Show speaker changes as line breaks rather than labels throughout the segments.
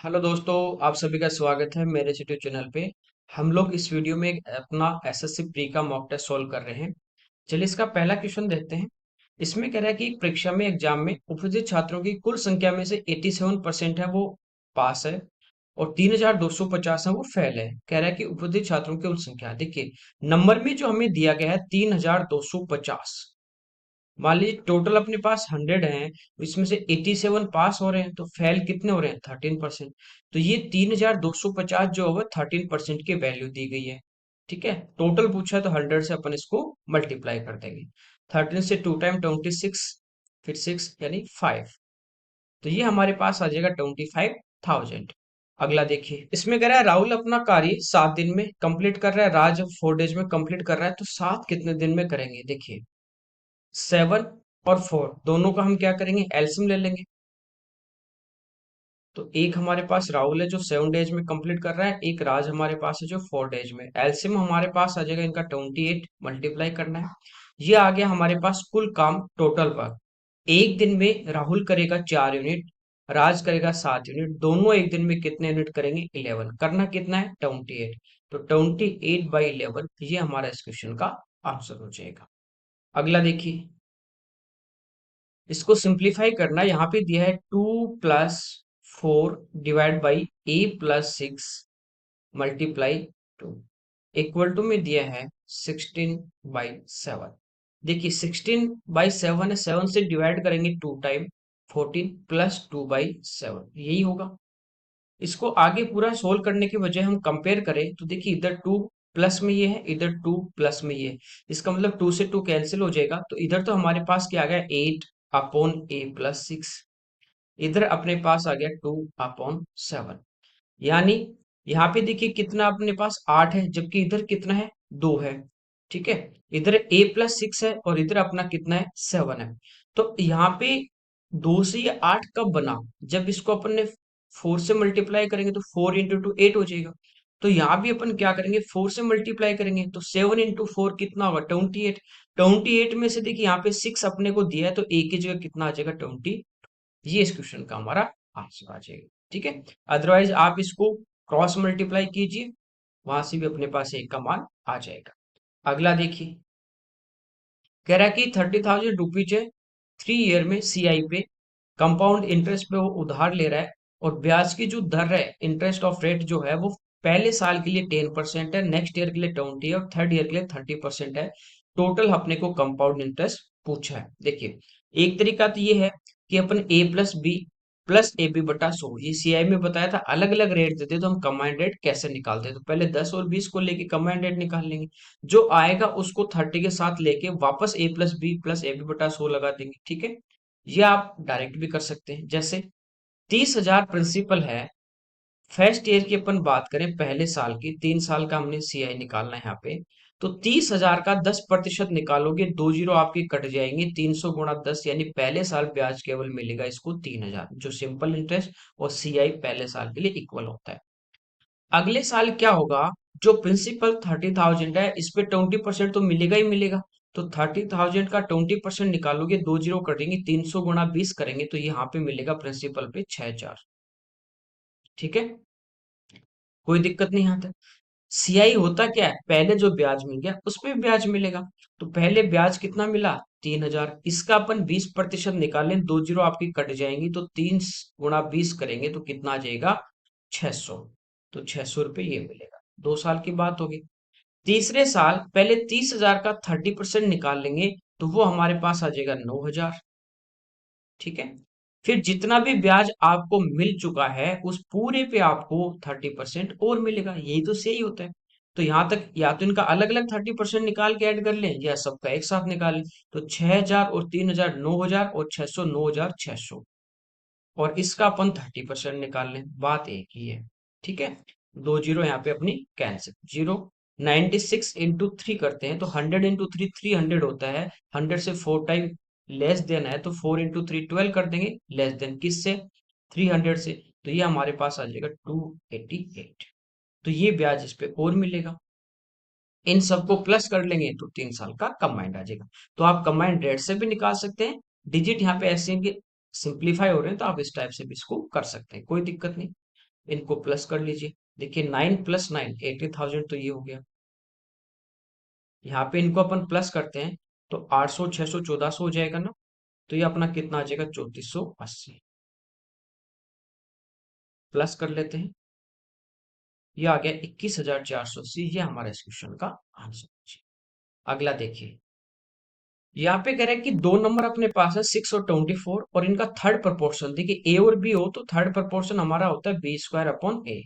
Hello दोस्तों, आप सभी का स्वागत है मेरे यूट्यूब चैनल पे। हम लोग इस वीडियो में अपना एसएससी प्री का मॉक टेस्ट सॉल्व कर रहे हैं। चलिए इसका पहला क्वेश्चन देखते हैं। इसमें कह रहा है कि एक परीक्षा में एग्जाम में उपस्थित छात्रों की कुल संख्या में से 87% है वो पास है और 3250 है वो फेल है। कह रहा है कि उपस्थित छात्रों की कुल संख्या, देखिए नंबर में जो हमें दिया गया है 3250। मान लीजिए टोटल अपने पास 100 हैं, इसमें से 87 पास हो रहे हैं, तो फेल कितने हो रहे हैं? 13%। तो ये 3250 जो है 13% की वैल्यू दी गई है। ठीक है, टोटल पूछा है तो 100 से अपन इसको मल्टीप्लाई कर देंगे। 13 से 2 टाइम 26, फिर 6 यानी 5। तो ये हमारे पास आ जाएगा 25,000। अगला देखिए, इसमें कह रहा है राहुल अपना कार्य 7 दिन में कंप्लीट कर रहा है, राज 4 डेज में कंप्लीट कर रहा है, तो 7 कितने दिन में करेंगे? देखिए 7 और 4 दोनों का हम क्या करेंगे? एलसीएम ले लेंगे। तो एक हमारे पास राहुल है जो 7 डेज में कंप्लीट कर रहा है, एक राज हमारे पास है जो 4 डेज में। एलसीएम हमारे पास आ जाएगा इनका 28, मल्टीप्लाई करना है। ये आ गया हमारे पास कुल काम टोटल वर्क। एक दिन में राहुल करेगा 4 यूनिट, राज करेगा 7 यूनिट, दोनों एक दिन में कितने यूनिट करेंगे? 11। करना कितना है? 28। तो 28/11 ये हमारा इस क्वेश्चन का आंसर हो जाएगा। अगला देखिए, इसको सिंप्लीफाई करना, यहाँ पे दिया है 2+4 divide by a+6 multiply 2 equal to में दिया है 16/7। देखिए 16/7 है, 7 से डिवाइड करेंगे 2 टाइम 14 प्लस 2/7 यही होगा। इसको आगे पूरा सोल्व करने के बजाय हम कंपेयर करें तो देखिए इधर 2 प्लस में ये है, इधर 2 प्लस में ये है। इसका मतलब 2 से 2 कैंसिल हो जाएगा, तो इधर तो हमारे पास क्या आ गया? 8/a+6। इधर अपने पास आ गया 2/7। यानी यहाँ पे देखिए कितना अपने पास 8 है, जबकि इधर कितना है? 2 है। ठीक है, इधर a+6 है और इधर अपना कितना है? 7 है। तो यहाँ पे 2 से ये 8 कब बना? जब इसको अपन ने 4 से मल्टीप्लाई करेंगे तो 4 इंटू 2 8 हो जाएगा। तो यहाँ भी अपन क्या करेंगे? 4 से मल्टीप्लाई करेंगे तो 7 इंटू 4 कितना होगा? 28। 28 में से देखिए यहाँ पे 6 अपने को दिया है, तो a की जगह कितना आ जाएगा? 20। ये इस क्वेश्चन का हमारा आंसर आ जाएगा। ठीक है, अदरवाइज आप इसको क्रॉस मल्टीप्लाई कीजिए, वहां से भी अपने पास एक का मान आ जाएगा। अगला देखिए, कह रहा है कि 30,000 रुपीज है, 3 ईयर में सीआई पे कंपाउंड इंटरेस्ट पे वो उधार ले रहा है, और ब्याज की जो दर है, इंटरेस्ट ऑफ रेट जो है वो पहले साल के लिए 10% है, नेक्स्ट ईयर के लिए 20 है और थर्ड ईयर के लिए 30% है। टोटल अपने को कंपाउंड इंटरेस्ट पूछा है। देखिए एक तरीका तो ये है कि अपन a+b+ab/100, ये सीआई में बताया था अलग अलग रेट देते, तो हम कंबाइंड रेट कैसे निकालते? तो पहले 10 और 20 को लेके कंबाइंड रेट निकाल लेंगे, जो आएगा उसको 30 के साथ लेके वापस a+b+ab/100 लगा देंगे। ठीक है, ये आप डायरेक्ट भी कर सकते हैं। जैसे 30,000 प्रिंसिपल है, फर्स्ट ईयर की अपन बात करें, पहले साल की, 3 साल का हमने सीआई निकालना है यहाँ पे। तो 30,000 का 10% निकालोगे, 2 जीरो आपके कट जाएंगे, 300 गुणा 10 यानी पहले साल ब्याज केवल मिलेगा इसको 3,000, जो सिंपल इंटरेस्ट और सीआई पहले साल के लिए इक्वल होता है। अगले साल क्या होगा? जो प्रिंसिपल 30,000 है, इस पे 20% तो मिलेगा ही मिलेगा। तो 30,000 का 20% निकालोगे, 2 जीरो कटेंगे, 300 गुणा 20 करेंगे, तो यहाँ पे मिलेगा प्रिंसिपल पे 6,400। ठीक है, कोई दिक्कत नहीं आता। सीआई होता क्या है? पहले जो ब्याज मिल गया उस पे ब्याज मिलेगा। तो पहले ब्याज कितना मिला? 3,000। इसका अपन 20% निकालें, 2 जीरो आपकी कट जाएंगी, तो 3 गुणा 20 करेंगे तो कितना आ जाएगा? 600। तो 600 रुपये ये मिलेगा। 2 साल की बात होगी। तीसरे साल पहले 30,000 का 30% निकाल लेंगे, तो वो हमारे पास आ जाएगा 9,000। ठीक है, फिर जितना भी ब्याज आपको मिल चुका है उस पूरे पे आपको 30% और मिलेगा। यही तो सही होता है। तो यहां तक या तो इनका अलग अलग 30% निकाल के ऐड कर लें, या सबका एक साथ निकाल लें। तो 6,000 और 3,000 9,000 और 600 9,600, और इसका अपन 30% निकाल लें, बात एक ही है। ठीक है, 2 जीरो यहाँ पे अपनी कैंसिल, जीरो। 96 इंटू 3 करते हैं तो 100 इंटू 3 300 होता है। 100 से 4 टाइम लेस देन है, तो 4 इंटू 3 12 कर देंगे, लेस देन किससे? 300 से। तो ये हमारे पास आ जाएगा 288। तो ये ब्याज इस पे और मिलेगा। इन सबको प्लस कर लेंगे तो 3 साल का कंबाइंड आ जाएगा। तो आप कंबाइंड रेट से भी निकाल सकते हैं। डिजिट यहाँ पे ऐसे सिंप्लीफाई हो रहे हैं, तो आप इस टाइप से भी इसको कर सकते हैं, कोई दिक्कत नहीं। इनको प्लस कर लीजिए। देखिए 9 + 9 80,000 तो ये हो गया। यहाँ पे इनको अपन प्लस करते हैं तो 800 600 1400 हो जाएगा ना। तो ये अपना कितना आ जाएगा 3480। प्लस कर लेते हैं, ये आ गया 21,480। ये हमारा इस क्वेश्चन का आंसर। अगला देखिए, यहाँ पे कह रहा है कि दो नंबर अपने पास है 6 और 24, और इनका थर्ड प्रपोर्शन देखिए ए और बी हो तो थर्ड प्रपोर्शन हमारा होता है B² अपॉन A।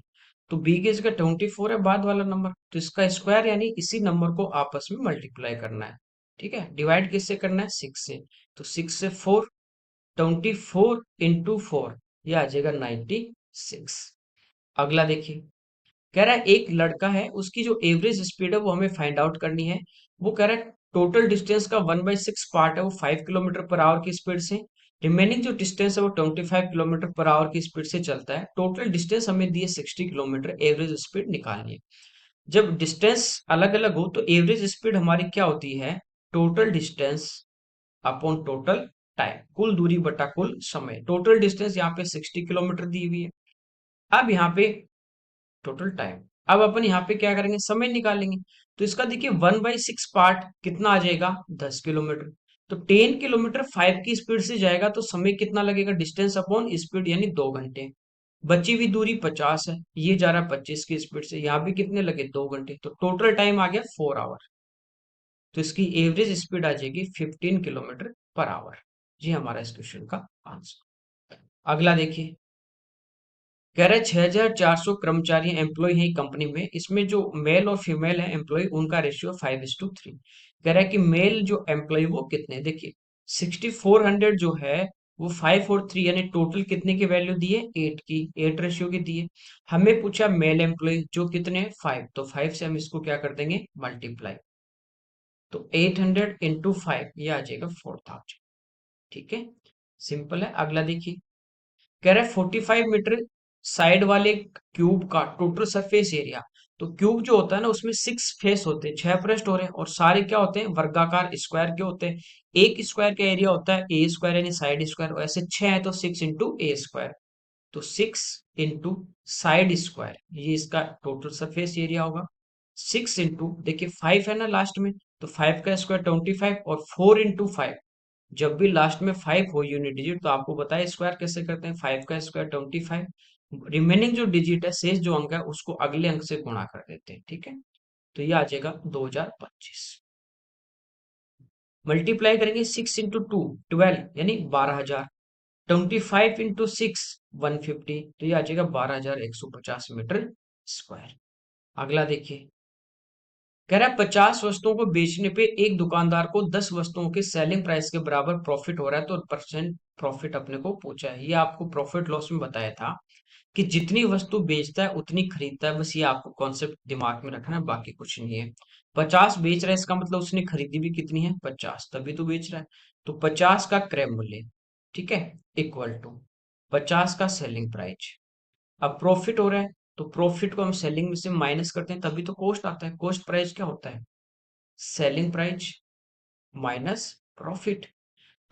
तो बी की जगह 24 है बाद वाला नंबर, तो इसका स्क्वायर यानी इसी नंबर को आपस में मल्टीप्लाई करना है। ठीक है, डिवाइड किससे करना है 6 से। तो 6 से 4, 24 × 4, ये आ जाएगा 96। अगला देखिए, कह रहा है एक लड़का है, उसकी जो एवरेज स्पीड है वो हमें फाइंड आउट करनी है। वो कह रहा है टोटल डिस्टेंस का 1/6 पार्ट है वो 5 किलोमीटर पर आवर की स्पीड से, रिमेनिंग जो डिस्टेंस है वो 25 किलोमीटर पर आवर की स्पीड से चलता है। टोटल डिस्टेंस हमें दिए 60 किलोमीटर, एवरेज स्पीड निकालनी है। जब डिस्टेंस अलग अलग हो तो एवरेज स्पीड हमारी क्या होती है, total distance upon total time, कुल दूरी बटा कुल समय। टोटल डिस्टेंस यहाँ पे 60 किलोमीटर दी हुई है। अब यहाँ पे टोटल टाइम, अब अपन यहाँ पे क्या करेंगे, समय निकालेंगे। तो इसका देखिए 1/6 पार्ट कितना आ जाएगा 10 किलोमीटर। तो 10 किलोमीटर 5 की स्पीड से जाएगा तो समय कितना लगेगा, डिस्टेंस अपॉन स्पीड यानी 2 घंटे। बची हुई दूरी 50 है, ये जा रहा है 25 की स्पीड से, यहाँ भी कितने लगे 2 घंटे, तो टोटल टाइम आ गया 4 आवर। तो इसकी एवरेज स्पीड आ जाएगी 15 किलोमीटर पर आवर। ये हमारा इस क्वेश्चन का आंसर। अगला देखिए, कह रहे 6,400 कर्मचारी एम्प्लॉय है कंपनी में, इसमें जो मेल और फीमेल है एम्प्लॉय उनका रेशियो 5:3। कह रहा है कि मेल जो एम्प्लॉय वो कितने, देखिए 6400 जो है वो 5 और 3 यानी टोटल कितने की वैल्यू दी है 8 की, 8 रेशियो की दी है। हमें पूछा मेल एम्प्लॉय जो कितने हैं 5, तो 5 से हम इसको क्या कर देंगे मल्टीप्लाई। तो 800 × 5 ये आ जाएगा 4000। ठीक है, सिंपल है। अगला देखिए, कह रहा है 45 मीटर साइड वाले क्यूब का टोटल सरफेस एरिया। तो क्यूब जो होता है ना उसमें 6 फेस होते हैं, 6 पृष्ठ हो रहे हैं, और सारे क्या होते हैं वर्गाकार स्क्वायर के होते हैं। एक स्क्वायर का एरिया होता है A² यानी साइड स्क्वायर, ऐसे 6 है तो 6 × A²। तो 6 × साइड स्क्वायर, ये इसका टोटल सरफेस एरिया होगा। 6 देखिए 5 है ना लास्ट में, तो 5 का स्क्वायर 25, और 4 × 5, जब भी लास्ट में 5 हो यूनिट डिजिट तो आपको बताया स्क्वायर कैसे करते हैं, 5 का स्क्वायर 25, रिमेनिंग जो डिजिट है शेष जो अंक है उसको अगले अंक से गुणा कर देते हैं। ठीक है, तो ये आ जाएगा 2025। मल्टीप्लाई करेंगे 6 × 2 12 यानी 12,000, 25 × 6 150, तो ये आ जाएगा 12,150 मीटर स्क्वायर। अगला देखिए, कह रहा है 50 वस्तुओं को बेचने पे एक दुकानदार को 10 वस्तुओं के सेलिंग प्राइस के बराबर प्रॉफिट हो रहा है, तो परसेंट प्रॉफिट अपने को पूछा है। ये आपको प्रॉफिट लॉस में बताया था कि जितनी वस्तु बेचता है उतनी खरीदता है, बस ये आपको कॉन्सेप्ट दिमाग में रखना है, बाकी कुछ नहीं है। 50 बेच रहा है इसका मतलब उसने खरीदी भी कितनी है 50, तभी तो बेच रहा है। तो 50 का क्रय मूल्य, ठीक है, इक्वल टू 50 का सेलिंग प्राइस। अब प्रॉफिट हो रहा है तो प्रॉफिट को हम सेलिंग में से माइनस करते हैं तभी तो कॉस्ट आता है। कॉस्ट प्राइस क्या होता है, सेलिंग प्राइस माइनस प्रॉफिट।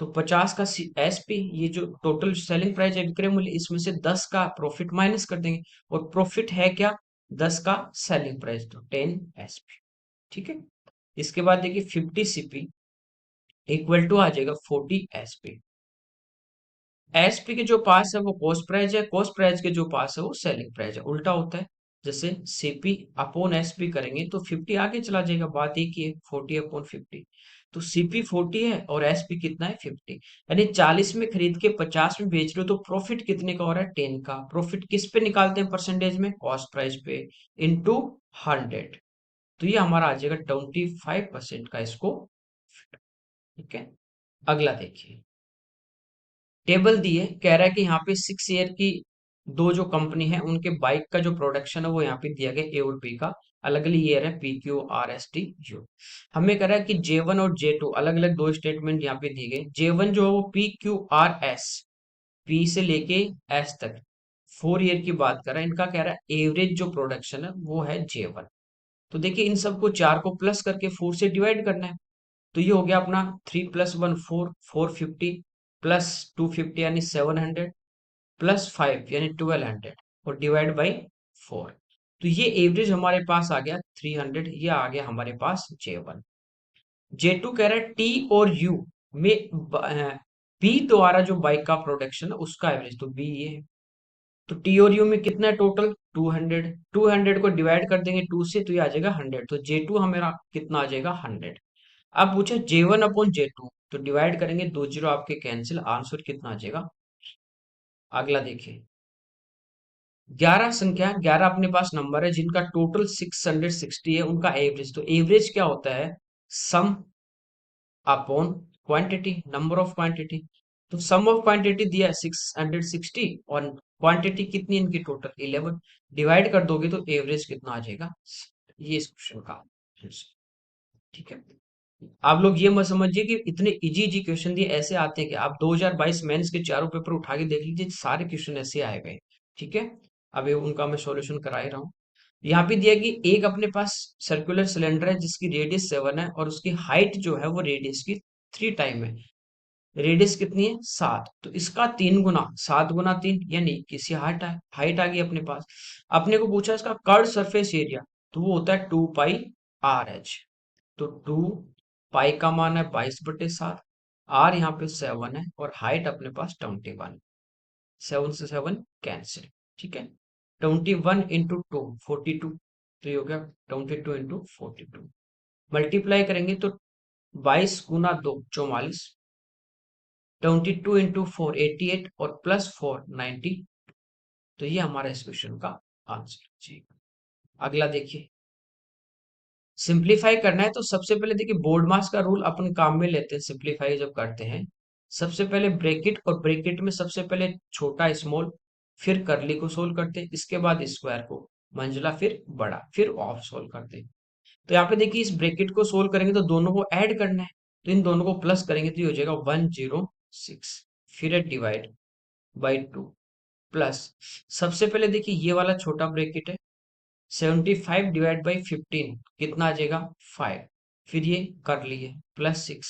तो 50 का एसपी, ये जो टोटल सेलिंग प्राइस है विक्रय मूल्य, इसमें से 10 का प्रॉफिट माइनस कर देंगे, और प्रॉफिट है क्या 10 का सेलिंग प्राइस, तो 10 एसपी। ठीक है, इसके बाद देखिए 50 सीपी इक्वल टू आ जाएगा 40 एसपी। एसपी के जो पास है वो कॉस्ट प्राइस है, कॉस्ट प्राइस के जो पास है वो सेलिंग प्राइस है, उल्टा होता है। जैसे सीपी अपॉन एसपी करेंगे तो 50 आगे चला जाएगा, बात एक ही है 40/50। तो सीपी 40 है और एसपी कितना है 50, यानी 40 में खरीद के 50 में बेच रहे हो तो प्रॉफिट कितने का हो रहा है 10 का। प्रॉफिट किस पे निकालते हैं परसेंटेज में, कॉस्ट प्राइस पे इंटू 100। तो ये हमारा आ जाएगा 25% का इसको। ठीक है, अगला देखिए, टेबल दी है, कह रहा है कि यहाँ पे 6 ईयर की दो जो कंपनी है उनके बाइक का जो प्रोडक्शन है वो यहाँ पे दिया गया ए और बी का, अलग अलग ईयर है PQRST। हमें कह रहा है कि J1 और J2 अलग अलग दो स्टेटमेंट यहाँ पे दिए गए। J1 जो है वो PQRS, P से लेके S तक 4 ईयर की बात कर रहा है, इनका कह रहा है एवरेज जो प्रोडक्शन है वो है J1। तो देखिए इन सबको 4 को प्लस करके 4 से डिवाइड करना है। तो ये हो गया अपना 3 + 1 4, 450 प्लस 250 यानी 700 प्लस 5 यानी 1200। और डिवाइड बाई 4। तो ये एवरेज हमारे पास आ गया 300, ये आ गया हमारे पास J1। J2 कह रहा है T और U में B द्वारा जो बाइक का प्रोडक्शन है उसका एवरेज, तो B ये है। तो T और U में कितना है टोटल 200, 200 को डिवाइड कर देंगे 2 से तो ये आ जाएगा 100, तो J2 हमारा कितना आ जाएगा 100। अब पूछा J1 अपॉन J2, तो डिवाइड करेंगे, दो जीरो आपके कैंसिल, आंसर कितना आ जाएगा। अगला देखिए 11 संख्या, 11 अपने पास नंबर है जिनका टोटल 660 है, उनका एवरेज, तो एवरेज क्या होता है, सम upon quantity, number of quantity. तो सम ऑफ क्वांटिटी दिया है 660 और क्वांटिटी कितनी है इनकी टोटल 11, डिवाइड कर दोगे तो एवरेज कितना आ जाएगा, ये इस क्वेश्चन का आंसर। ठीक है, आप लोग ये मत समझिए कि इतने इजी इजी क्वेश्चन दिए ऐसे आते हैं कि आप 2022 मेंस के चारों पेपर उठा के देख लीजिए, सारे क्वेश्चन ऐसे आए गए। ठीक है, अभी उनका मैं सॉल्यूशन करा ही रहा हूँ। यहाँ पे दिया कि एक अपने पास सर्कुलर सिलेंडर है जिसकी रेडियस 7 है और उसकी हाइट जो है वो रेडियस की 3 टाइम है। रेडियस कितनी है 7, तो इसका 3 गुना, 7 गुना 3 यानी किसी हाइट आ गई अपने पास। अपने को पूछा इसका कर्व सरफेस एरिया, तो वो होता है 2πRH। तो 2 पाई का मान है 22/7, आर यहाँ पे 7 है और हाइट अपने पास 21, 7 से 7 कैंसिल। ठीक है, 21 इंटू 2 42, तो ये हो गया 22 इंटू 42, मल्टीप्लाई करेंगे तो 22 गुना 2 44, 22 इंटू 4 88 और प्लस 4 90। तो ये हमारा इस क्वेश्चन का आंसर जी। अगला देखिए, सिंप्लीफाई करना है तो सबसे पहले देखिए बोर्ड मास का रूल अपन काम में लेते हैं। सिंप्लीफाई जब करते हैं सबसे पहले ब्रैकेट, और ब्रैकेट में सबसे पहले छोटा स्मॉल, फिर करली को सोल्व करते हैं, इसके बाद स्क्वायर को मंझला, फिर बड़ा, फिर ऑफ सोल्व करते हैं। तो यहाँ पे देखिए इस ब्रैकेट को सोल्व करेंगे तो दोनों को ऐड करना है, तो इन दोनों को प्लस करेंगे तो ये हो जाएगा 106, फिर डिवाइड बाई 2 प्लस, सबसे पहले देखिए ये वाला छोटा ब्रैकेट है, 75 डिवाइड बाई 15 कितना आ जाएगा 5, फिर ये कर लिए प्लस 6,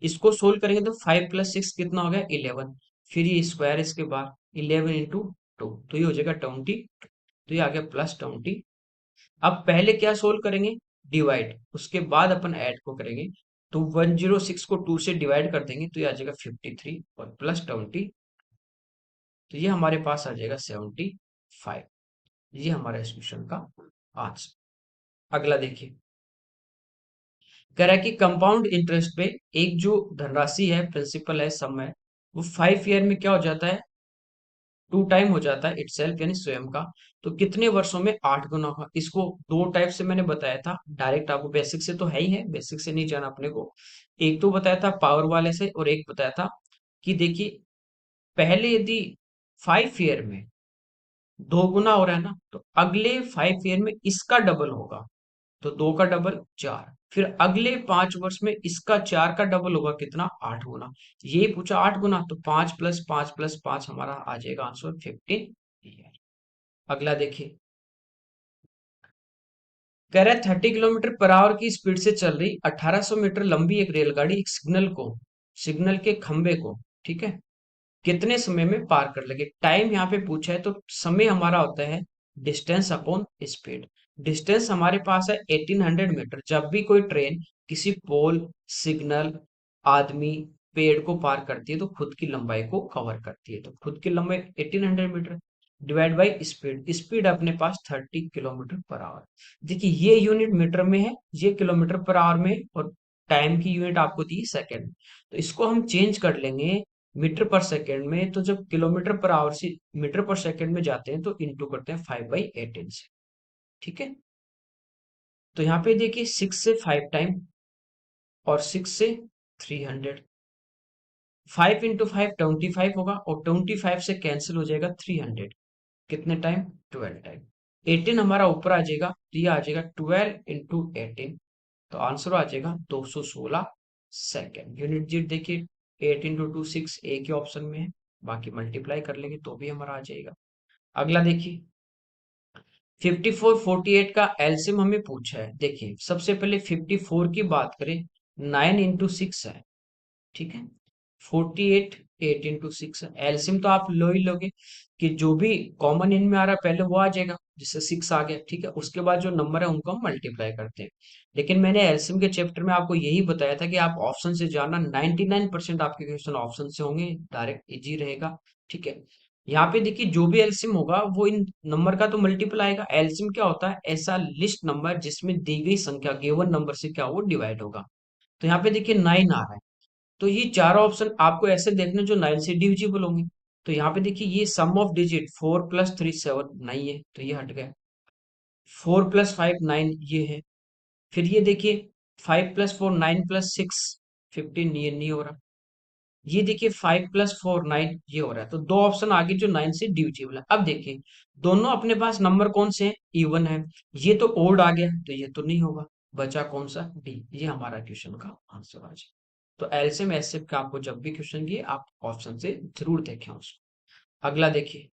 इसको सोल्व करेंगे तो 5 प्लस 6 कितना हो गया 11, फिर ये स्क्वायर इसके बाद 11 इंटू 2, तो ये हो जाएगा 20, तो ये आ गया प्लस 20। अब पहले क्या सोल्व करेंगे, डिवाइड, उसके बाद अपन ऐड को करेंगे, तो 106 को 2 से डिवाइड कर देंगे तो ये आ जाएगा 53 और प्लस 20, तो ये हमारे पास आ जाएगा 75। ये हमारा इस क्वेश्चन का आंसर। अगला देखिए, कह रहा है कि कंपाउंड इंटरेस्ट पे एक जो धनराशि है, प्रिंसिपल है, सम है, वो 5 ईयर में क्या हो जाता है, 2 टाइम हो जाता है इटसेल्फ यानी स्वयं का, तो कितने वर्षों में 8 गुना होगा। इसको दो टाइप से मैंने बताया था, डायरेक्ट आपको बेसिक से तो है ही है, बेसिक से नहीं जाना अपने को। एक तो बताया था पावर वाले से और एक बताया था कि देखिए पहले यदि 5 ईयर में 2 गुना हो रहा है ना, तो अगले 5 ईयर में इसका डबल होगा, तो 2 का डबल 4, फिर अगले 5 वर्ष में इसका 4 का डबल होगा, कितना 8 गुना। ये पूछा 8 गुना, तो 5 + 5 + 5 हमारा आ जाएगा आंसर 15 ईयर। अगला देखिए, कह रहा है 30 किलोमीटर पर आवर की स्पीड से चल रही 1800 मीटर लंबी एक रेलगाड़ी एक सिग्नल के खंबे को, ठीक है, कितने समय में पार कर लगे। टाइम यहाँ पे पूछा है तो समय हमारा होता है डिस्टेंस अपॉन स्पीड। डिस्टेंस हमारे पास है 1800 मीटर। जब भी कोई ट्रेन किसी पोल, सिग्नल, आदमी, पेड़ को पार करती है तो खुद की लंबाई को कवर करती है, तो खुद की लंबाई 1800 metre divide by speed, speed अपने पास 30 किलोमीटर पर आवर। देखिए ये यूनिट मीटर में है, ये किलोमीटर पर आवर में, और टाइम की यूनिट आपको दी सेकेंड, तो इसको हम चेंज कर लेंगे मीटर पर सेकेंड में। तो जब किलोमीटर पर आवर से मीटर पर सेकेंड में जाते हैं तो इंटू करते हैं 5/18 से। ठीक है, तो यहाँ पे देखिए 6 से 5 टाइम और 6 से 300, 5 × 5 25 होगा और 25 से कैंसिल हो जाएगा 300, कितने टाइम 12 टाइम। 18 हमारा ऊपर आ जाएगा, तो ये आ जाएगा 12 × 18, तो आंसर आ जाएगा 216 सेकेंड। यूनिट जीट देखिए 8 × 2 6 एक ही ऑप्शन में है, बाकी मल्टीप्लाई कर लेंगे तो भी हमारा आ जाएगा। अगला देखिए 54 48 का एलसीएम हमें पूछा है। देखिए सबसे पहले 54 की बात करें, 9 × 6 है, ठीक है, 48 8 × 6 है, एलसीएम तो आप लो ही लोगे, कि जो भी कॉमन इनमें आ रहा है पहले वो आ जाएगा, जैसे 6 आ गया, ठीक है, उसके बाद जो नंबर है उनको हम मल्टीप्लाई करते हैं। लेकिन मैंने एलसीएम के चैप्टर में आपको यही बताया था कि आप ऑप्शन से जाना, 99% आपके क्वेश्चन ऑप्शन से होंगे, डायरेक्ट इजी रहेगा, ठीक है। यहाँ पे देखिए जो भी एलसीएम होगा वो इन नंबर का तो मल्टीपल आएगा। एलसीएम क्या होता है, ऐसा लिस्ट नंबर जिसमें दी गई संख्या गिवन नंबर से क्या वो डिवाइड होगा। तो यहाँ पे देखिए 9 आ रहा है, तो ये चारों ऑप्शन आपको ऐसे देखने जो 9 से डिविजिबल होंगे। तो यहाँ पे देखिए ये सम ऑफ डिजिट 4 + 3 7 नहीं है, तो ये हट गया। 4 + 5 9 ये है। फिर ये देखिए 5 + 4 9 + 6 15, ये नहीं हो रहा। ये देखिए 5 + 4 9 ये हो रहा है। तो दो ऑप्शन आगे जो 9 से डिविजिबल है। अब देखिए दोनों अपने पास नंबर कौन से हैं, इवन है। ये तो ओड आ गया, तो ये तो नहीं होगा। बचा कौन सा, डी, ये हमारा क्वेश्चन का आंसर आ जाए। तो एलसीएम एचसीएफ का आपको जब भी क्वेश्चन दिए आप ऑप्शन से जरूर देखें उसको। अगला देखिए,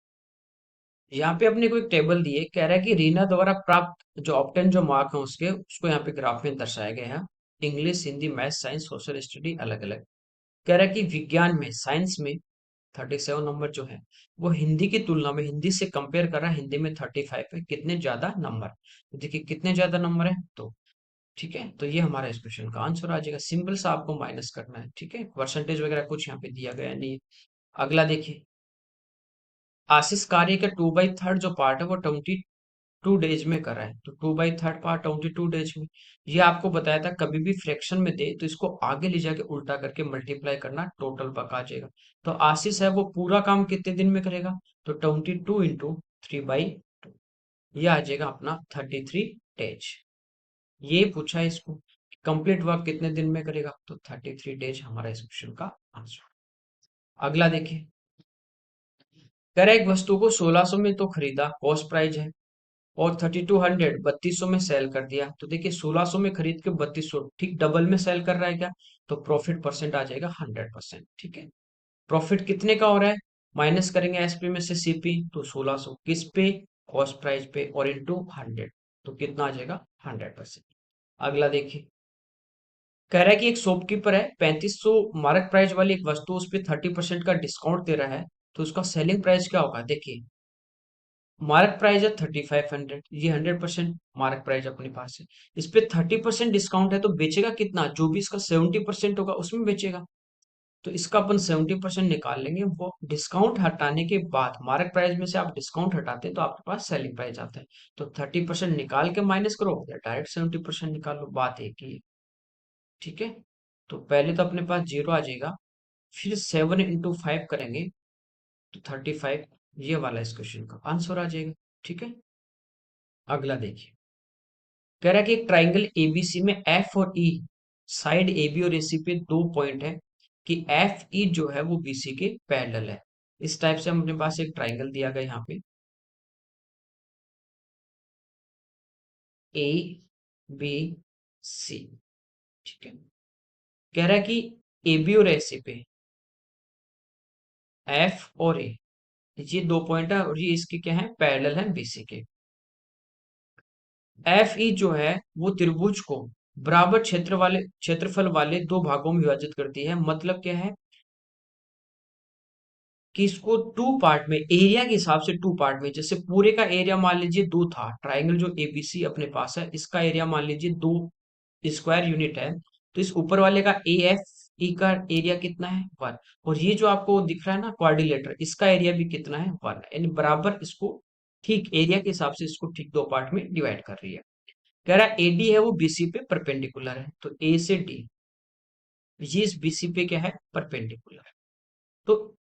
यहाँ पे अपने को एक टेबल दिए, कह रहा है कि रीना द्वारा प्राप्त जो ऑप्टेन जो मार्क है उसके उसको यहाँ पे ग्राफ में दर्शाया गया है। English, Hindi, math, science, social study अलग अलग। कह रहा है कि विज्ञान में, साइंस में 37 नंबर जो है वो हिंदी की तुलना में, हिंदी से कंपेयर कर रहा है, हिंदी में 35 है, कितने ज्यादा नंबर। तो देखिए कितने ज्यादा नंबर है, तो ठीक है, तो ये हमारा इस क्वेश्चन का आंसर आ जाएगा। सिंपल सा आपको माइनस करना है, ठीक है, परसेंटेज वगैरह कुछ यहाँ पे दिया गया नहीं है। अगला देखिए, आशीष कार्य का 2/3 जो पार्ट है वो 22 डेज में करा है। तो 2/3 पार्ट 22 डेज में, ये आपको बताया था कभी भी फ्रैक्शन में दे तो इसको आगे ले जाके उल्टा करके मल्टीप्लाई करना, टोटल पका आ जाएगा। तो आशीष है वो पूरा काम कितने दिन में करेगा, तो 22 × 3/2, ये आ जाएगा अपना 33 डेज। ये पूछा है इसको, कंप्लीट वर्क कितने दिन में करेगा, तो 33 डेज हमारा इस क्वेश्चन का आंसर। अगला देखिए, कह रहा है एक वस्तु को 1600 में तो खरीदा, कॉस्ट प्राइस है, और 3200 3200 में सेल कर दिया। तो देखिए 1600 में खरीद के 3200 ठीक डबल में सेल कर रहा है क्या, तो प्रॉफिट परसेंट आ जाएगा 100%, ठीक है। प्रॉफिट कितने का हो रहा है, माइनस करेंगे एसपी में से सीपी, तो 1600 किस पे, कॉस्ट प्राइस पे, और इंटू 100, तो कितना आ जाएगा 100%। अगला देखिए, कह रहा है कि एक शॉपकीपर है, 3500 मार्क प्राइस वाली एक वस्तु, उस पर 30% का डिस्काउंट दे रहा है, तो उसका सेलिंग प्राइस क्या होगा। देखिए मार्क प्राइस है 3500, ये 100% मार्क प्राइस अपने पास है, इस पे 30% डिस्काउंट है, तो बेचेगा कितना, जो भी इसका 70% होगा उसमें बेचेगा। तो इसका अपन 70% निकाल लेंगे, वो डिस्काउंट हटाने के बाद, मार्क प्राइस में से आप डिस्काउंट हटाते हैं तो आपके पास सेलिंग प्राइस आता है। तो 30% निकाल के माइनस करो या डायरेक्ट 70% निकालो, बात एक ही है, ठीक है। तो पहले तो अपने पास जीरो आ जाएगा, फिर 7 × 5 करेंगे तो 35, ये वाला इस क्वेश्चन का आंसर आ जाएगा, ठीक है। अगला देखिए, कह रहा है कि एक ट्राइंगल एबीसी में एफ और ई, साइड एबी और एसी पे दो पॉइंट है, कि एफ ई जो है वो बीसी के पैरेलल है। इस टाइप से हम अपने पास एक ट्राइंगल दिया गया यहाँ पे, ए बी सी, ठीक है। कह रहा है कि एबी और एसी पे, एफ और ए, ये दो पॉइंट है और ये इसके क्या है, पैरेलल है बीसी के। एफ ई जो है वो त्रिभुज को बराबर क्षेत्रफल वाले दो भागों में विभाजित करती है। मतलब क्या है कि इसको टू पार्ट में, एरिया के हिसाब से टू पार्ट में, जैसे पूरे का एरिया मान लीजिए दो था, ट्राइंगल जो एबीसी अपने पास है इसका एरिया मान लीजिए दो स्क्वायर यूनिट है, तो इस ऊपर वाले का ए एफ ई का एरिया कितना है, 1। और ये जो आपको दिख रहा है ना क्वाड्रिलेटरल, इसका एरिया भी कितना है, 1, यानी बराबर इसको ठीक एरिया के हिसाब से इसको ठीक दो पार्ट में डिवाइड कर रही है। कह रहा है एडी है वो बीसी पे परपेंडिकुलर है, तो ए से डी, ये इस बीसी पे क्या है, परपेंडिकुलर है। तो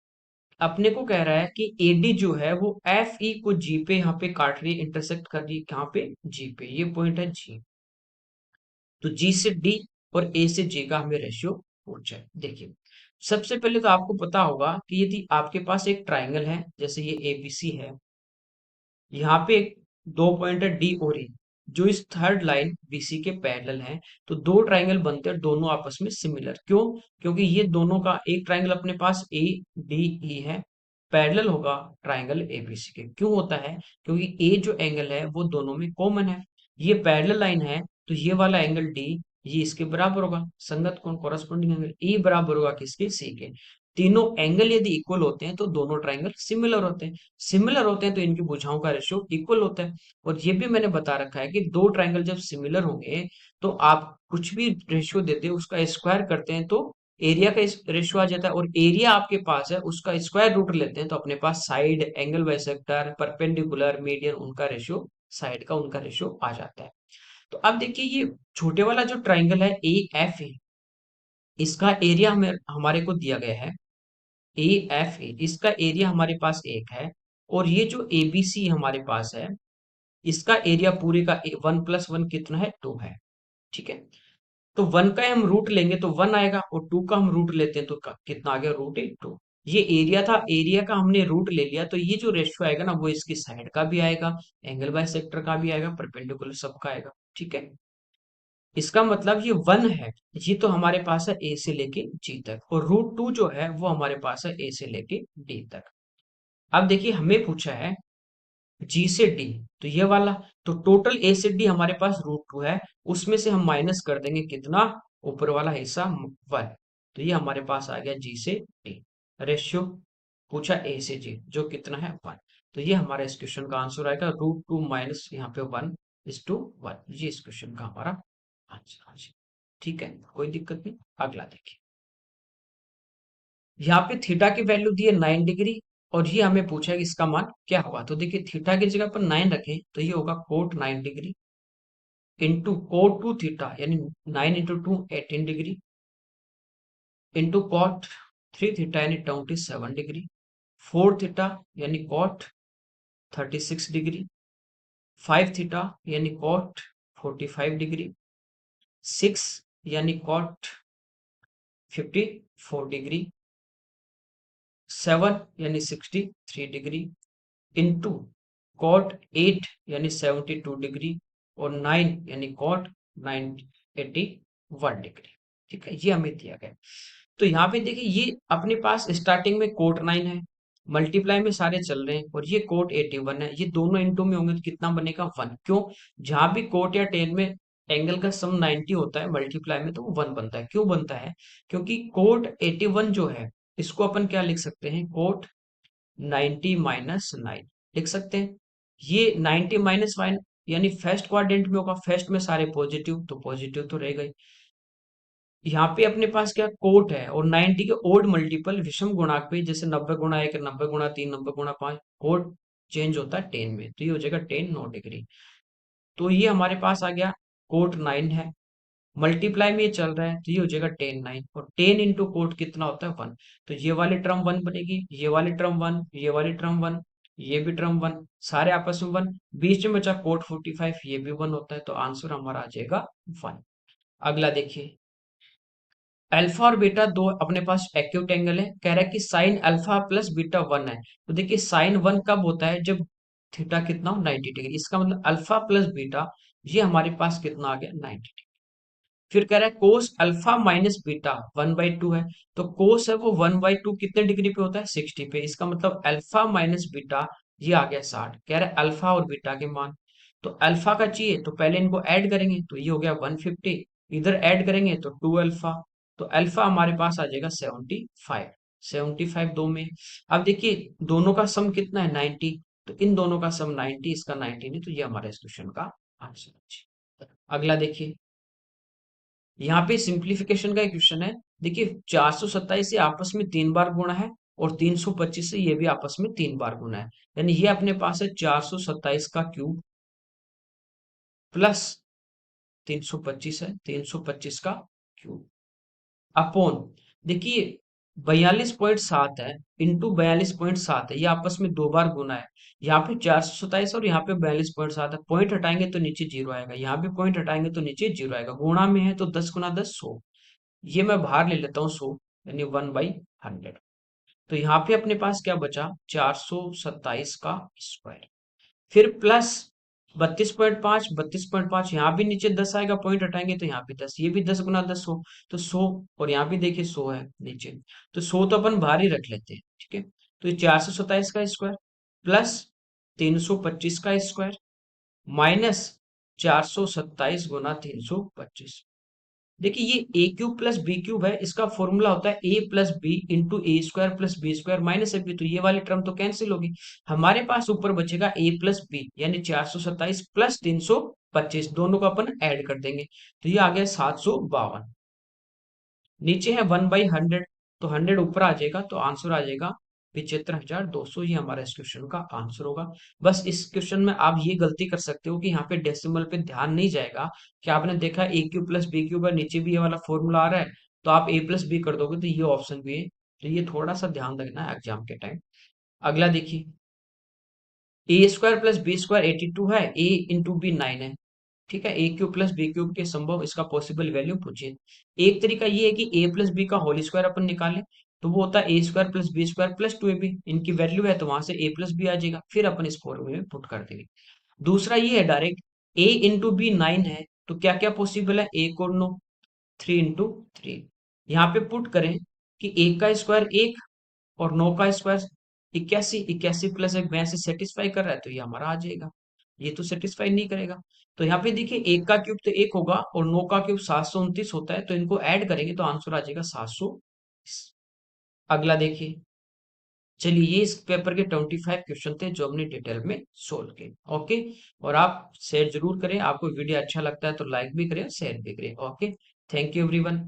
अपने को कह रहा है कि एडी जो है वो एफ ई को जी पे यहाँ पे काट रही है, इंटरसेक्ट कर रही है कहाँ पे, जी पे, ये पॉइंट है जी। तो जी से डी और ए से जे का हमें रेशियो पूछ जाए। देखिए सबसे पहले तो आपको पता होगा कि यदि आपके पास एक ट्राइंगल है, जैसे ये एबीसी है, यहाँ पे एक दो पॉइंट है डी और ए, जो इस थर्ड लाइन बीसी के पैरेलल हैं, तो दो ट्राइंगल बनते हैं दोनों आपस में सिमिलर। क्यों, क्योंकि ये दोनों का एक ट्राइंगल अपने पास ए डी ई है, पैरेलल होगा ट्राइंगल एबीसी के। क्यों होता है, क्योंकि ए जो एंगल है वो दोनों में कॉमन है, ये पैरेलल लाइन है, तो ये वाला एंगल डी ये इसके बराबर होगा, संगत कोण, कॉरस्पॉन्डिंग एंगल, ई बराबर होगा किसके, सी के। तीनों एंगल यदि इक्वल होते हैं तो दोनों ट्रायंगल सिमिलर होते हैं, सिमिलर होते हैं तो इनकी भुजाओं का रेशियो इक्वल होता है। और ये भी मैंने बता रखा है कि दो ट्रायंगल जब सिमिलर होंगे तो आप कुछ भी रेशियो देते हैं उसका स्क्वायर करते हैं तो एरिया का रेशियो आ जाता है, और एरिया आपके पास है उसका स्क्वायर रूट लेते हैं तो अपने पास side, angle bisector, perpendicular, median, उनका रेशियो, साइड का उनका रेशियो आ जाता है। तो अब देखिए ये छोटे वाला जो ट्राइंगल है ए एफ ए, इसका एरिया हमें हमारे को दिया गया है ए एफ ए, इसका एरिया हमारे पास एक है। और ये जो ए बी सी हमारे पास है इसका एरिया पूरे का 1+1 कितना है, 2 है। ठीक है, तो 1 का हम रूट लेंगे तो 1 आएगा, और 2 का हम रूट लेते हैं तो कितना आ गया, √2। ये एरिया था, एरिया का हमने रूट ले लिया तो ये जो रेशियो आएगा ना वो इसकी साइड का भी आएगा, एंगल बाय सेक्टर का भी आएगा, परपेंडिकुलर सबका आएगा। ठीक है, इसका मतलब ये 1 है, ये तो हमारे पास है ए से लेके जी तक, और √2 जो है वो हमारे पास है ए से लेके डी तक। अब देखिए हमें पूछा है जी से डी, तो ये वाला, तो टोटल ए से डी हमारे पास √2 है, उसमें से हम माइनस कर देंगे कितना, ऊपर वाला हिस्सा 1, तो ये हमारे पास आ गया जी से डी। रेशियो पूछा ए से जी जो कितना है 1, तो ये हमारा इस क्वेश्चन का आंसर आएगा √2 माइनस यहाँ पे 1:1, ये इस क्वेश्चन का हमारा आंसर आ जाएगा। ठीक है, कोई दिक्कत नहीं। अगला देखिए, यहाँ पे थीटा की वैल्यू दी है 9 डिग्री, और ये हमें पूछा है कि इसका मान क्या होगा। तो देखिए थीटा की जगह पर 9 रखें तो ये होगा cot 9 degree into cot 2 theta, यानी 9 × 2 18 डिग्री, इंटू कॉट 3 थीटा यानी 27 डिग्री, 4 थीटा यानी कॉट 36 डिग्री, 5 थीटा यानी कॉट 45 डिग्री, 6 यानी कॉट 54 डिग्री, 7 यानी 63 डिग्री, इंटू कॉट 8 यानी 72 डिग्री, और 9 यानी कॉट 81 डिग्री। ठीक है, ये हमें दिया गया। तो यहाँ पे देखिए ये अपने पास स्टार्टिंग में कोट 9 है, मल्टीप्लाई में सारे चल रहे हैं, और ये कोट 81 है, ये दोनों इंटू में होंगे तो कितना बनेगा 1। क्यों, जहां भी कोट या टेन में एंगल का सम 90 होता है मल्टीप्लाई में तो वो 1 बनता है। क्यों बनता है, क्योंकि कोट 81 जो है इसको अपन क्या लिख सकते हैं, कोट 90 - 9 लिख सकते हैं। ये 90 - 1 यानी फर्स्ट क्वाड्रेंट में होगा, फर्स्ट में सारे पॉजिटिव तो पॉजिटिव तो रहेगा ही। यहाँ पे अपने पास क्या कोट है, और 90 के ओड मल्टीपल विषम गुणांक पे, जैसे 90 × 1, 90 × 3, 90 × 5, कोट चेंज होता है 10 में, तो ये हो जाएगा 10 9 डिग्री। तो ये हमारे पास आ गया कोट 9 है, मल्टीप्लाई में ये चल रहा है तो ये हो जाएगा 10 9, और 10 × कोट कितना होता है 1, तो ये वाली टर्म 1 बनेगी, ये वाली टर्म 1, ये वाली टर्म 1, ये भी टर्म 1, सारे आपस में 1, बीच में बचा कोट 45, ये भी 1 होता है, तो आंसर हमारा आ जाएगा 1। अगला देखिए, अल्फा और बीटा दो अपने पास एक्यूट एंगल है, कह रहा है कि साइन अल्फा प्लस बीटा 1 है। तो देखिए साइन 1 कब होता है, जब थीटा कितना हो 90 डिग्री, इसका मतलब अल्फा प्लस बीटा ये हमारे पास कितना आ गया 90। फिर कह रहा है कोस अल्फा माइनस बीटा 1/2 है, तो कोस है वो 1/2 कितने डिग्री पे होता है 60 पे, इसका मतलब अल्फा माइनस बीटा ये आ गया 60। कह रहा है अल्फा और बीटा के मान, तो अल्फा का चाहिए तो पहले इनको ऐड करेंगे तो ये हो गया 150, इधर ऐड करेंगे तो 2 अल्फा, तो अल्फा हमारे पास आ जाएगा 75, 75 दो में। अब देखिए दोनों का सम कितना है 90, तो इन दोनों का सम 90, इसका 90 नहीं, तो ये हमारे इस क्वेश्चन का आंसर है। अगला देखिए, यहाँ पे सिंप्लीफिकेशन का एक क्वेश्चन है। देखिए 427 से आपस में 3 बार गुणा है, और 325 से ये भी आपस में 3 बार गुणा है, यानी ये अपने पास है 427 का क्यूब प्लस 325 है 325 का क्यूब अपॉन, देखिए 42.7 है इंटू 42.7 है, ये आपस में 2 बार गुना है। यहाँ पे 427 और यहाँ पे 42.7 है, पॉइंट हटाएंगे तो नीचे जीरो आएगा, यहाँ पे पॉइंट हटाएंगे तो नीचे जीरो आएगा, गुणा में है तो 10 × 10 100, ये मैं बाहर ले लेता हूँ 100, यानी 1/100। तो यहाँ पे अपने पास क्या बचा 427 का स्क्वायर, फिर प्लस 32.5, 32.5, यहाँ भी नीचे 10 आएगा, पॉइंट हटाएंगे तो यहाँ भी 10, ये भी 10 × 10 100, तो 100, और यहाँ भी देखिए 100 है नीचे, तो 100 तो अपन बाहर ही रख लेते हैं। ठीक है, तो ये 427 का स्क्वायर प्लस 325 का स्क्वायर माइनस 427 × 325, देखिए ये A cube plus B cube है, इसका फॉर्मूला होता है A plus B into A square plus B square minus A B, तो ये वाली टर्म तो कैंसिल होगी। हमारे पास ऊपर बचेगा ए प्लस बी यानी 427 प्लस 325, दोनों को अपन ऐड कर देंगे, तो ये आ गया 752। नीचे है 1/100, तो 100 ऊपर आ जाएगा, तो आंसर आ जाएगा 75,200। ये हमारा इस क्वेश्चन का आंसर होगा। बस इस क्वेश्चन में आप ये गलती कर सकते हो कि यहाँ पे डेसिमल पे ध्यान नहीं जाएगा, कि आपने देखा ए क्यूब प्लस बी क्यूब है, नीचे भी ये वाला फॉर्मूला आ रहा है, तो आप ए प्लस बी कर दोगे, तो ये ऑप्शन भी है। तो ये थोड़ा सा ध्यान रखना है एग्जाम के टाइम। अगला देखिए, ए स्क्वायर प्लस बी स्क्वायर 82 है, ए इंटू बी 9 है। ठीक है, ए क्यूब प्लस बी क्यूब के संभव इसका पॉसिबल वैल्यू पूछिए। एक तरीका ये है कि ए प्लस बी का होल स्क्वायर अपन निकालें, तो वो होता है A square plus B square plus 2ab, इनकी वैल्यू है तो वहां से ए प्लस बी आ जाएगा, फिर अपन इस फॉर्मूले में पुट कर देंगे। दूसरा ये है डायरेक्ट, ए इंटू बी 9 है, तो क्या क्या पॉसिबल है, एक और 9, 3 इंटू 3। यहाँ पे पुट करें कि एक का स्क्वायर एक और 9 का स्क्वायर 81, 81 प्लस एक वैसे सेटिस्फाई कर रहा है, तो ये हमारा आ जाएगा। ये तो सेटिस्फाई नहीं करेगा, तो यहाँ पे देखिए एक का क्यूब तो एक होगा और 9 का क्यूब 729 होता है, तो इनको ऐड करेंगे तो आंसर आ जाएगा 700। अगला देखिए, चलिए ये इस पेपर के 25 क्वेश्चन थे जो हमने डिटेल में सोल्व किए। ओके, और आप शेयर जरूर करें, आपको वीडियो अच्छा लगता है तो लाइक भी करें, शेयर भी करें। Okay, thank you everyone.